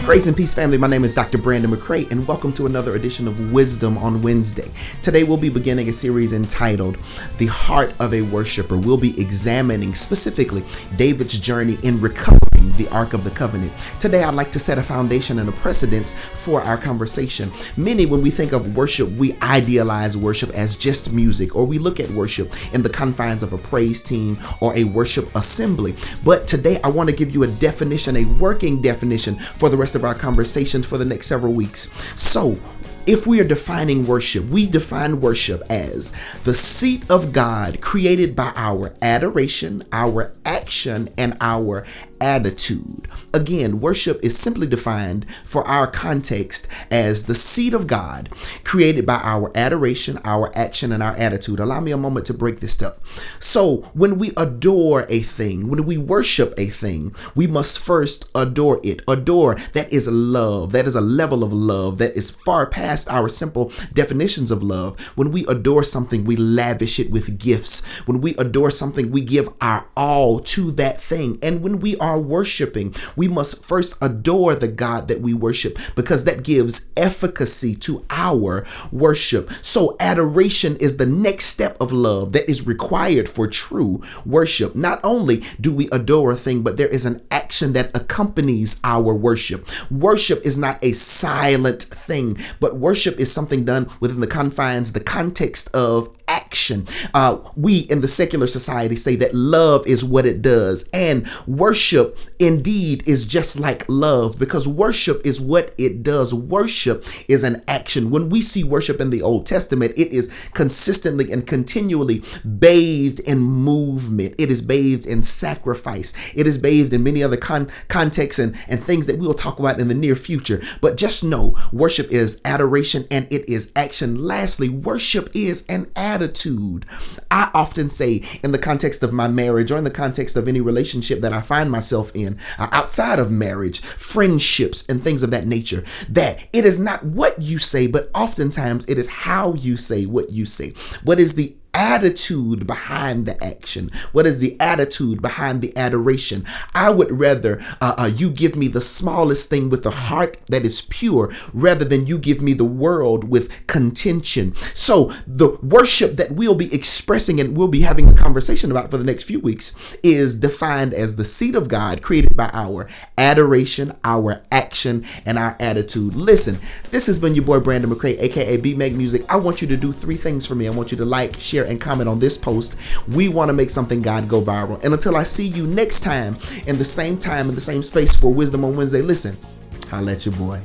Grace and peace, family. My name is Dr. Brandon McCray, and welcome to another edition of Wisdom on Wednesday. Today, we'll be beginning a series entitled The Heart of a Worshipper. We'll be examining specifically David's journey in recovering the Ark of the Covenant. Today, I'd like to set a foundation and a precedence for our conversation. Many, when we think of worship, we idealize worship as just music, or we look at worship in the confines of a praise team or a worship assembly. But today, I want to give you a definition, a working definition for the rest of our conversations for the next several weeks. So, if we are defining worship, we define worship as the seat of God created by our adoration, our action, and our attitude. Again, worship is simply defined for our context as the seat of God created by our adoration, our action, and our attitude. Allow me a moment to break this up. So when we adore a thing, when we worship a thing, we must first adore it. Adore, that is love. That is a level of love that is far past our simple definitions of love. When we adore something, we lavish it with gifts. When we adore something, we give our all to that thing. And when we are worshiping, we must first adore the God that we worship, because that gives efficacy to our worship. So adoration is the next step of love that is required for true worship. Not only do we adore a thing, but there is an action that accompanies our worship. Worship is not a silent thing, but worship is something done within the confines, the context of action. We in the secular society say that love is what it does, and worship indeed is just like love, because worship is what it does. Worship is an action. When we see worship in the Old Testament, it is consistently and continually bathed in movement. It is bathed in sacrifice. It is bathed in many other contexts and things that we will talk about in the near future. But just know, worship is adoration and it is action. Lastly, worship is an attitude. I often say, in the context of my marriage or in the context of any relationship that I find myself in, outside of marriage, friendships and things of that nature, that it is not what you say, but oftentimes it is how you say what you say. What is the attitude behind the action? What is the attitude behind the adoration? I would rather you give me the smallest thing with a heart that is pure, rather than you give me the world with contention. So the worship that we'll be expressing and we'll be having a conversation about for the next few weeks is defined as the seat of God created by our adoration, our action, and our attitude. Listen, this has been your boy Brandon McCray, aka BmacMusik. I want you to do three things for me. I want you to like, share, and comment on this post. We want to make something God go viral. And until I see you next time in the same space for Wisdom on Wednesday, listen, holla at your boy.